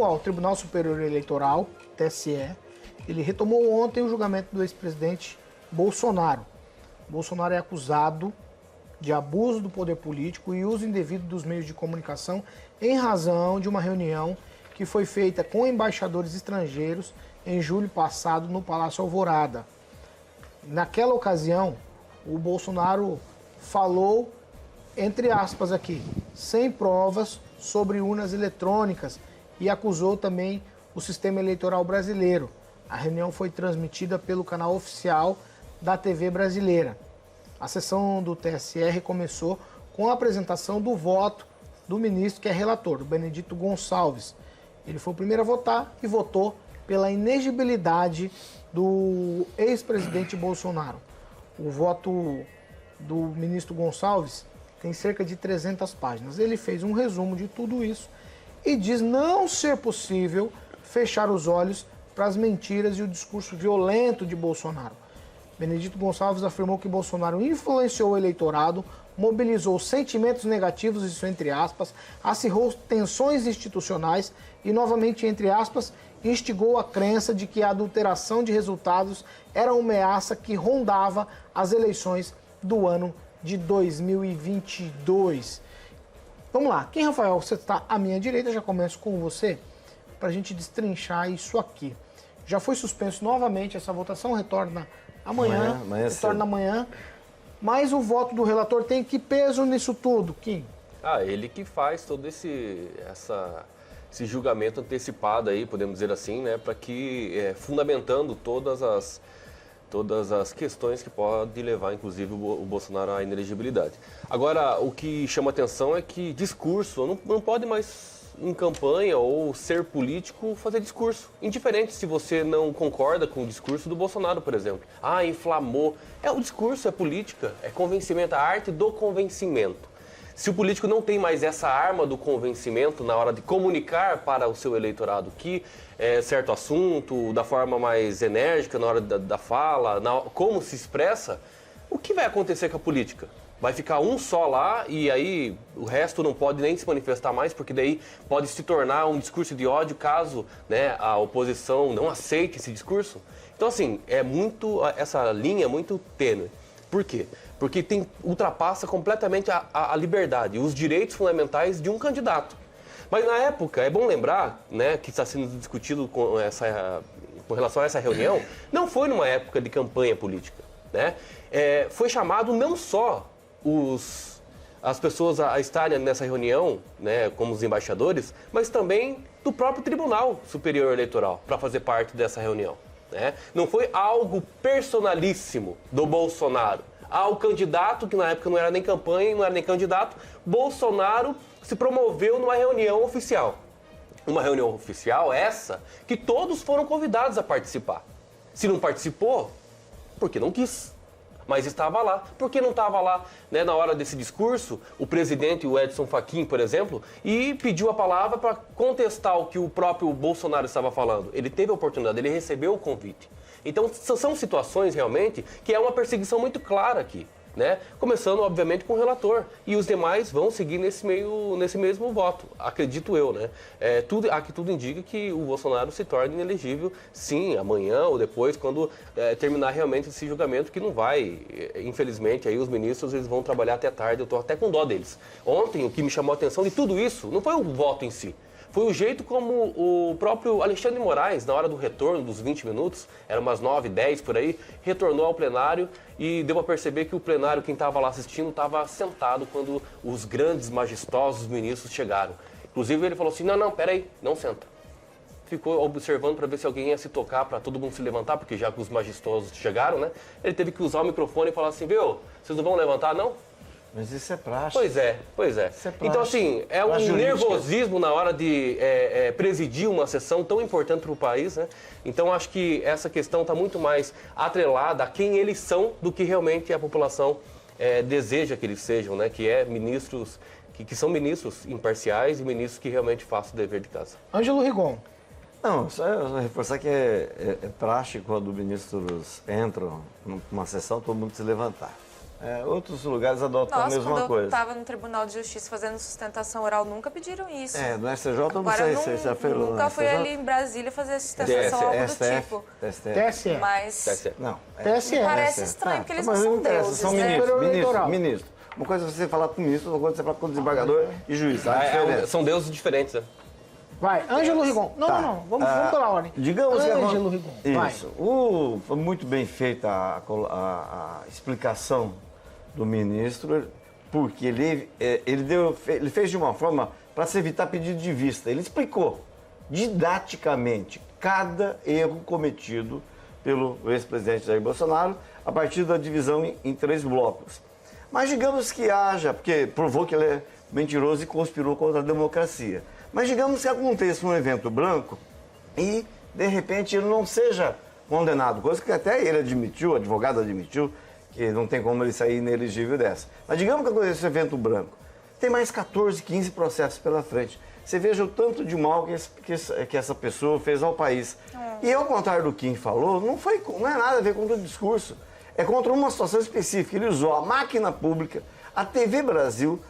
rumo ao Tribunal Superior Eleitoral, TSE, ele retomou ontem o julgamento do ex-presidente Bolsonaro. Bolsonaro é acusado de abuso do poder político e uso indevido dos meios de comunicação em razão de uma reunião que foi feita com embaixadores estrangeiros em julho passado no Palácio Alvorada. Naquela ocasião, o Bolsonaro falou, entre aspas aqui, sem provas sobre urnas eletrônicas e acusou também o sistema eleitoral brasileiro. A reunião foi transmitida pelo canal oficial da TV brasileira. A sessão do TSE recomeçou com a apresentação do voto do ministro que é relator, do Benedito Gonçalves. Ele foi o primeiro a votar e votou pela inegibilidade do ex-presidente Bolsonaro. O voto do ministro Gonçalves tem cerca de 300 páginas. Ele fez um resumo de tudo isso e diz não ser possível fechar os olhos para as mentiras e o discurso violento de Bolsonaro. Benedito Gonçalves afirmou que Bolsonaro influenciou o eleitorado, mobilizou sentimentos negativos, isso entre aspas, acirrou tensões institucionais e, novamente entre aspas, instigou a crença de que a adulteração de resultados era uma ameaça que rondava as eleições do ano de 2022. Vamos lá, quem, Rafael, você está à minha direita, já começo com você, para a gente destrinchar isso aqui. Já foi suspenso novamente, essa votação retorna amanhã retorna amanhã, mas o voto do relator tem que peso nisso tudo, Kim? Ele que faz todo esse julgamento antecipado aí, podemos dizer assim, né, para que, fundamentando todas as questões que podem levar, inclusive, o Bolsonaro à inelegibilidade. Agora, o que chama atenção é que discurso não pode mais, em campanha ou ser político, fazer discurso. Indiferente se você não concorda com o discurso do Bolsonaro, por exemplo. Inflamou. O discurso é política, é convencimento, a arte do convencimento. Se o político não tem mais essa arma do convencimento na hora de comunicar para o seu eleitorado que certo assunto, da forma mais enérgica, na hora da fala, como se expressa, o que vai acontecer com a política? Vai ficar um só lá e aí o resto não pode nem se manifestar mais, porque daí pode se tornar um discurso de ódio caso, né, a oposição não aceite esse discurso? Então, assim, essa linha é muito tênue. Por quê? Porque ultrapassa completamente a liberdade, os direitos fundamentais de um candidato. Mas na época, é bom lembrar, né, que está sendo discutido com relação a essa reunião, não foi numa época de campanha política, né? Foi chamado não só as pessoas a estarem nessa reunião, né, como os embaixadores, mas também do próprio Tribunal Superior Eleitoral para fazer parte dessa reunião, né? Não foi algo personalíssimo do Bolsonaro. O candidato, que na época não era nem campanha, não era nem candidato, Bolsonaro se promoveu numa reunião oficial. Uma reunião oficial essa que todos foram convidados a participar. Se não participou, porque não quis. Mas estava lá. Por que não estava lá, né, na hora desse discurso, o presidente, o Edson Fachin, por exemplo, e pediu a palavra para contestar o que o próprio Bolsonaro estava falando? Ele teve a oportunidade, ele recebeu o convite. Então, são situações realmente que é uma perseguição muito clara aqui, né? Começando, obviamente, com o relator. E os demais vão seguir nesse mesmo voto, acredito eu, né? Tudo indica que o Bolsonaro se torne inelegível, sim, amanhã ou depois, quando terminar realmente esse julgamento, que não vai, infelizmente, aí os ministros eles vão trabalhar até tarde, eu estou até com dó deles. Ontem, o que me chamou a atenção de tudo isso não foi o voto em si, foi o jeito como o próprio Alexandre de Moraes, na hora do retorno dos 20 minutos, eram umas 9h10 por aí, retornou ao plenário e deu a perceber que o plenário, quem estava lá assistindo, estava sentado quando os grandes, majestosos ministros chegaram. Inclusive ele falou assim, não, peraí, não senta. Ficou observando para ver se alguém ia se tocar, para todo mundo se levantar, porque já que os majestosos chegaram, né? Ele teve que usar o microfone e falar assim, viu, vocês não vão levantar, não? Mas isso é prático. Pois é. Isso é Então, assim, é um nervosismo na hora de presidir uma sessão tão importante para o país, né? Então, acho que essa questão está muito mais atrelada a quem eles são do que realmente a população deseja que eles sejam, né? Que é ministros, que são ministros imparciais e ministros que realmente façam o dever de casa. Ângelo Rigon. Não, só reforçar que é prático quando ministros entram numa sessão, todo mundo se levantar. outros lugares adotam a Nossa, mesma quando coisa. eu estava no Tribunal de Justiça fazendo sustentação oral, nunca pediram isso. No STJ eu não Agora, sei se você já fez no nunca fui STJ. ali em Brasília fazer sustentação, algo do STF, tipo. TSE. Mas Não. TSE. me parece TSE. estranho, porque eles Mas não são interessa, deuses, são né? ministros. Uma coisa é você falar com o ministro, outra coisa é você falar com o desembargador e juiz. Tá? São deuses diferentes, né? Vai, Ângelo Rigon. Não. Vamos pela ordem. Digamos que Ângelo Rigon. Vai. Isso. Foi muito bem feita a explicação do ministro, porque ele fez de uma forma para se evitar pedido de vista. Ele explicou didaticamente cada erro cometido pelo ex-presidente Jair Bolsonaro a partir da divisão em 3 blocos. Mas digamos que haja, porque provou que ele é mentiroso e conspirou contra a democracia. Mas digamos que aconteça um evento branco e, de repente, ele não seja condenado, coisa que até ele admitiu, o advogado admitiu, que não tem como ele sair inelegível dessa. Mas digamos que aconteça um evento branco. Tem mais 14, 15 processos pela frente. Você veja o tanto de mal que essa pessoa fez ao país. E ao contrário do Kim falou, não é nada a ver com o discurso. É contra uma situação específica. Ele usou a máquina pública, a TV Brasil,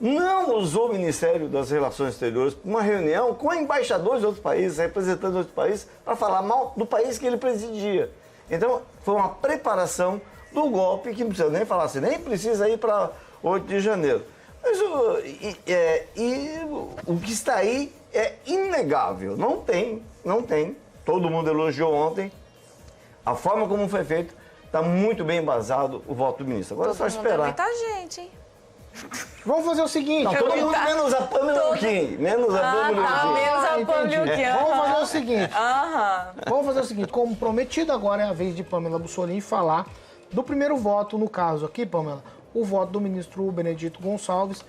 não usou o Ministério das Relações Exteriores para uma reunião com embaixadores de outros países, representantes de outros países, para falar mal do país que ele presidia. Então, foi uma preparação do golpe que não precisa nem falar assim, nem precisa ir para 8 de janeiro. Mas o que está aí é inegável. Não tem. Todo mundo elogiou ontem. A forma como foi feito está muito bem embasado o voto do ministro. Agora é só esperar. Todo mundo é muita gente, hein? Vamos fazer o seguinte. Não, todo mundo menos a Pamela Kim. Menos a Pamela Kim. Menos a Pamela Kim. Vamos fazer o seguinte. Aham. Vamos fazer o seguinte. Como prometido, agora é a vez de Pamela Bussolini falar do primeiro voto, no caso aqui, Pamela, o voto do ministro Benedito Gonçalves.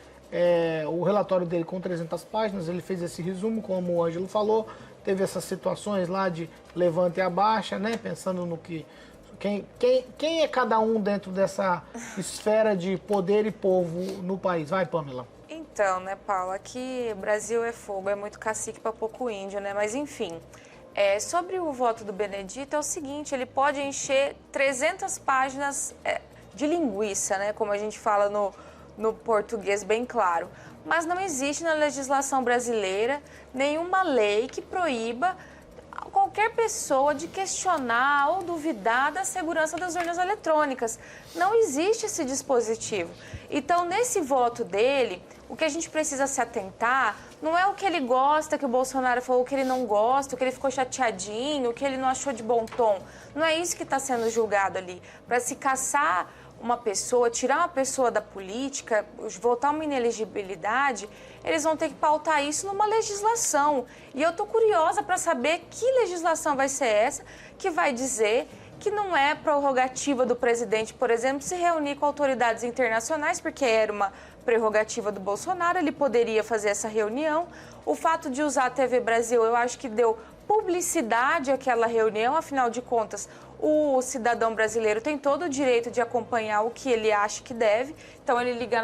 O relatório dele com 300 páginas, ele fez esse resumo, como o Ângelo falou, teve essas situações lá de levanta e abaixa, né? Pensando no que... Quem é cada um dentro dessa esfera de poder e povo no país? Vai, Pamela. Então, né, Paulo, aqui Brasil é fogo, é muito cacique para pouco índio, né? Mas, enfim, sobre o voto do Benedito, é o seguinte, ele pode encher 300 páginas de linguiça, né? Como a gente fala no português bem claro. Mas não existe na legislação brasileira nenhuma lei que proíba qualquer pessoa de questionar ou duvidar da segurança das urnas eletrônicas. Não existe esse dispositivo. Então, nesse voto dele, o que a gente precisa se atentar não é o que ele gosta, que o Bolsonaro falou, o que ele não gosta, o que ele ficou chateadinho, o que ele não achou de bom tom. Não é isso que está sendo julgado ali. Para se caçar uma pessoa, tirar uma pessoa da política, votar uma inelegibilidade, eles vão ter que pautar isso numa legislação. E eu estou curiosa para saber que legislação vai ser essa que vai dizer que não é prerrogativa do presidente, por exemplo, se reunir com autoridades internacionais, porque era uma prerrogativa do Bolsonaro, ele poderia fazer essa reunião. O fato de usar a TV Brasil, eu acho que deu publicidade àquela reunião, afinal de contas, o cidadão brasileiro tem todo o direito de acompanhar o que ele acha que deve. Então, ele ligar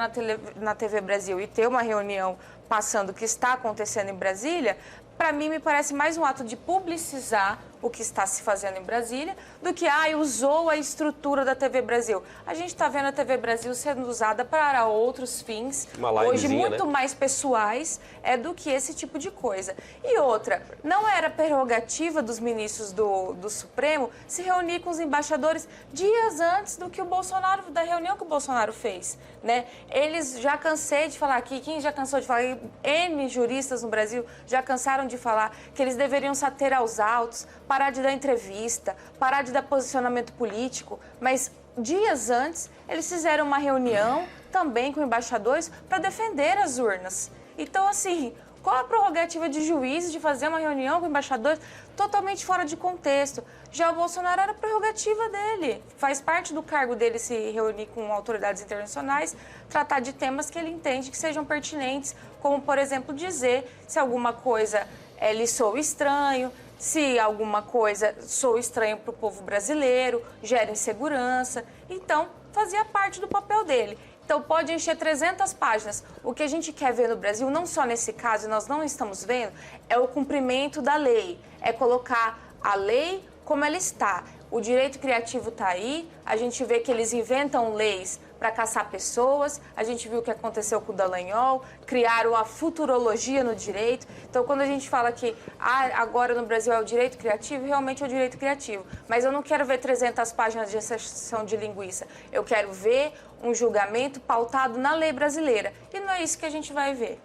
na TV Brasil e ter uma reunião passando o que está acontecendo em Brasília, para mim, me parece mais um ato de publicizar o que está se fazendo em Brasília do que, usou a estrutura da TV Brasil. A gente está vendo a TV Brasil sendo usada para outros fins, hoje muito mais pessoais, do que esse tipo de coisa. E outra, não era prerrogativa dos ministros do Supremo se reunir com os embaixadores dias antes do que o Bolsonaro, da reunião que o Bolsonaro fez, né? Eles, já cansei de falar aqui, quem já cansou de falar, N juristas no Brasil já cansaram de falar que eles deveriam se ater aos autos, parar de dar entrevista, parar de dar posicionamento político, mas dias antes eles fizeram uma reunião também com embaixadores para defender as urnas. Então, assim, qual a prerrogativa de juízes de fazer uma reunião com embaixadores totalmente fora de contexto? Já o Bolsonaro era prerrogativa dele, faz parte do cargo dele se reunir com autoridades internacionais, tratar de temas que ele entende que sejam pertinentes, como, por exemplo, dizer se alguma coisa lhe soa estranho, se alguma coisa soa estranho para o povo brasileiro, gera insegurança. Então, fazia parte do papel dele. Então, pode encher 300 páginas. O que a gente quer ver no Brasil, não só nesse caso, nós não estamos vendo, é o cumprimento da lei. É colocar a lei como ela está. O direito criativo está aí, a gente vê que eles inventam leis para caçar pessoas. A gente viu o que aconteceu com o Dallagnol, criaram a futurologia no direito. Então, quando a gente fala que agora no Brasil é o direito criativo, realmente é o direito criativo. Mas eu não quero ver 300 páginas de exceção de linguiça. Eu quero ver um julgamento pautado na lei brasileira. E não é isso que a gente vai ver.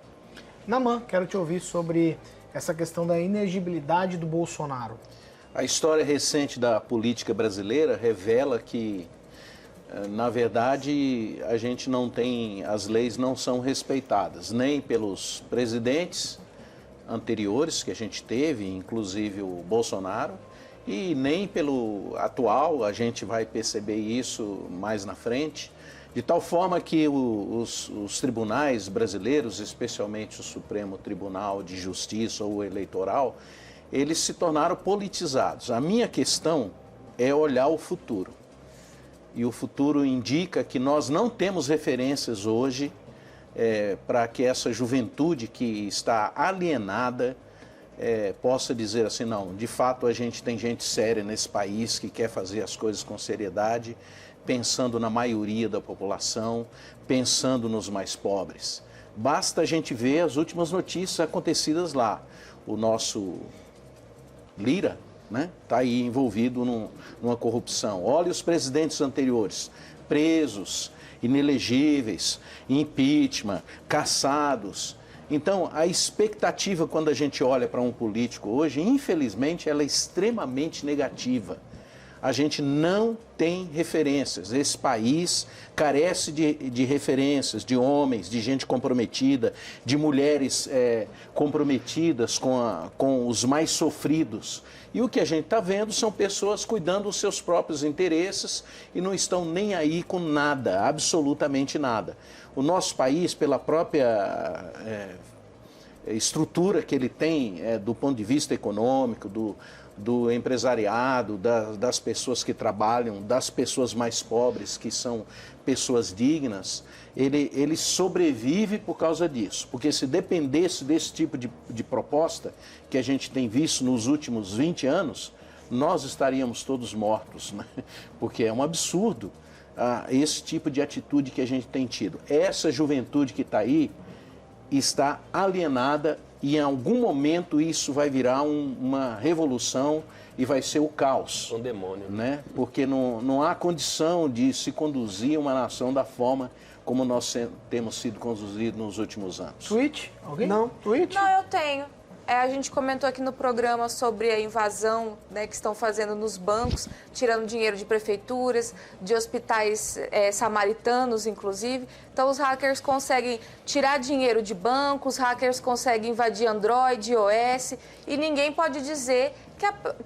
Naman, quero te ouvir sobre essa questão da inegibilidade do Bolsonaro. A história recente da política brasileira revela que, na verdade, a gente não tem, as leis não são respeitadas, nem pelos presidentes anteriores que a gente teve, inclusive o Bolsonaro, e nem pelo atual, a gente vai perceber isso mais na frente, de tal forma que os tribunais brasileiros, especialmente o Supremo Tribunal de Justiça ou o Eleitoral, eles se tornaram politizados. A minha questão é olhar o futuro. E o futuro indica que nós não temos referências hoje para que essa juventude que está alienada possa dizer assim, não, de fato a gente tem gente séria nesse país que quer fazer as coisas com seriedade, pensando na maioria da população, pensando nos mais pobres. Basta a gente ver as últimas notícias acontecidas lá. O nosso Lira, né, está aí envolvido numa corrupção. Olha os presidentes anteriores, presos, inelegíveis, impeachment, caçados. Então, a expectativa quando a gente olha para um político hoje, infelizmente, ela é extremamente negativa. A gente não tem referências. Esse país carece de referências, de homens, de gente comprometida, de mulheres comprometidas com os mais sofridos. E o que a gente está vendo são pessoas cuidando dos seus próprios interesses e não estão nem aí com nada, absolutamente nada. O nosso país, pela própria estrutura que ele tem do ponto de vista econômico, do empresariado, das pessoas que trabalham, das pessoas mais pobres, que são pessoas dignas, ele sobrevive por causa disso. Porque se dependesse desse tipo de proposta que a gente tem visto nos últimos 20 anos, nós estaríamos todos mortos, né? Porque é um absurdo esse tipo de atitude que a gente tem tido. Essa juventude que está aí está alienada e em algum momento isso vai virar uma revolução e vai ser o caos. Um demônio. Né? Porque não há condição de se conduzir uma nação da forma como nós temos sido conduzidos nos últimos anos. Tweet? Alguém? Não. Tweet? Não, eu tenho. A gente comentou aqui no programa sobre a invasão, né, que estão fazendo nos bancos, tirando dinheiro de prefeituras, de hospitais samaritanos, inclusive. Então, os hackers conseguem tirar dinheiro de bancos, hackers conseguem invadir Android, iOS, e ninguém pode dizer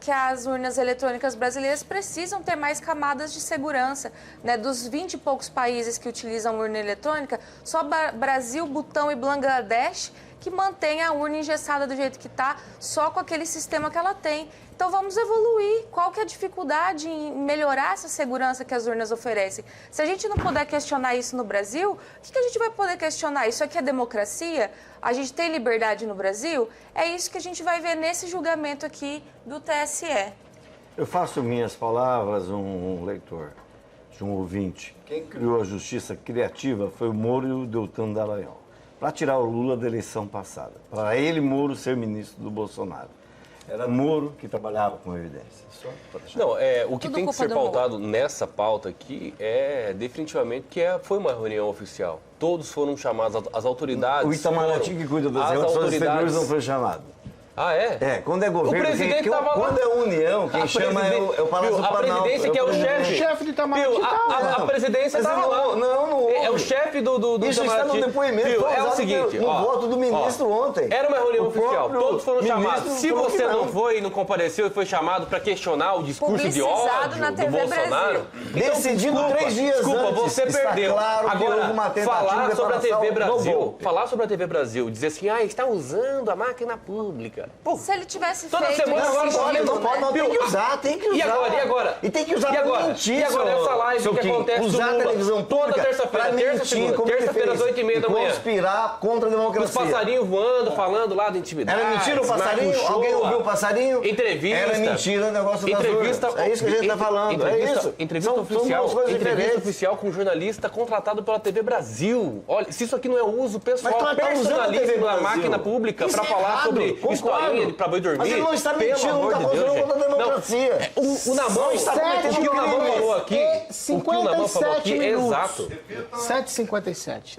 que as urnas eletrônicas brasileiras precisam ter mais camadas de segurança. Né? Dos 20 e poucos países que utilizam urna eletrônica, só Brasil, Butão e Bangladesh que mantém a urna engessada do jeito que está, só com aquele sistema que ela tem. Então vamos evoluir. Qual que é a dificuldade em melhorar essa segurança que as urnas oferecem? Se a gente não puder questionar isso no Brasil, o que a gente vai poder questionar? Isso aqui é democracia? A gente tem liberdade no Brasil? É isso que a gente vai ver nesse julgamento aqui do TSE. Eu faço minhas palavras um leitor, de um ouvinte. Quem criou a justiça criativa foi o Moro e o Deltan Dallagnol, para tirar o Lula da eleição passada. Para ele, Moro, ser ministro do Bolsonaro. Era Moro que trabalhava com evidência. Só para deixar. Não, o que tem que ser pautado nessa pauta aqui é definitivamente que foi uma reunião oficial. Todos foram chamados, as autoridades. O Itamaraty que cuida das relações exteriores não foi chamado. Ah, é? Quando é governo, o presidente quando é União, quem chama é o Palácio do Planalto. A presidência que é o chefe. O chefe do Itamaraty a presidência estava lá. Não é o chefe do Isso Itamaraty. está no depoimento. É o seguinte, no voto do ministro ontem. Era uma reunião oficial. Todos foram chamados. Se você não foi e não compareceu e foi chamado para questionar o discurso de ódio do Bolsonaro, decidido 3 dias antes. Desculpa, você perdeu. Claro agora, falar sobre a TV Brasil, dizer assim, está usando a máquina pública. cara. Pô, Se ele tivesse toda feito semana isso, agora Não pode, não pode, não tem que usar, tem que usar. E agora? E tem que usar E pra agora? mentir, E agora essa live seu que Kim, acontece do usar a Lula televisão toda pública terça-feira, pra terça, mentir, segunda, como ele terça-feira às fez, 8h30 da e manhã. conspirar contra a Os democracia. passarinhos voando, falando lá da intimidade. Era mentira o passarinho? Alguém ouviu o passarinho? Entrevista. Era mentira o negócio das Entrevista. urnas. É isso que a gente está falando, é isso. Entrevista São oficial. duas coisas Entrevista diferentes. oficial com um jornalista contratado pela TV Brasil. Olha, se isso aqui não é uso pessoal, Mas claro, tá usando a TV personalíssimo da Brasil. máquina pública Isso para é falar errado, sobre concordo. historinha pra boi dormir. Mas ele não está Pelo mentindo, amor não de está Deus, contra a gente. democracia. O Namão está o cometendo que o Namão crimes. falou aqui, o que o Namão falou aqui é exato. 7h57.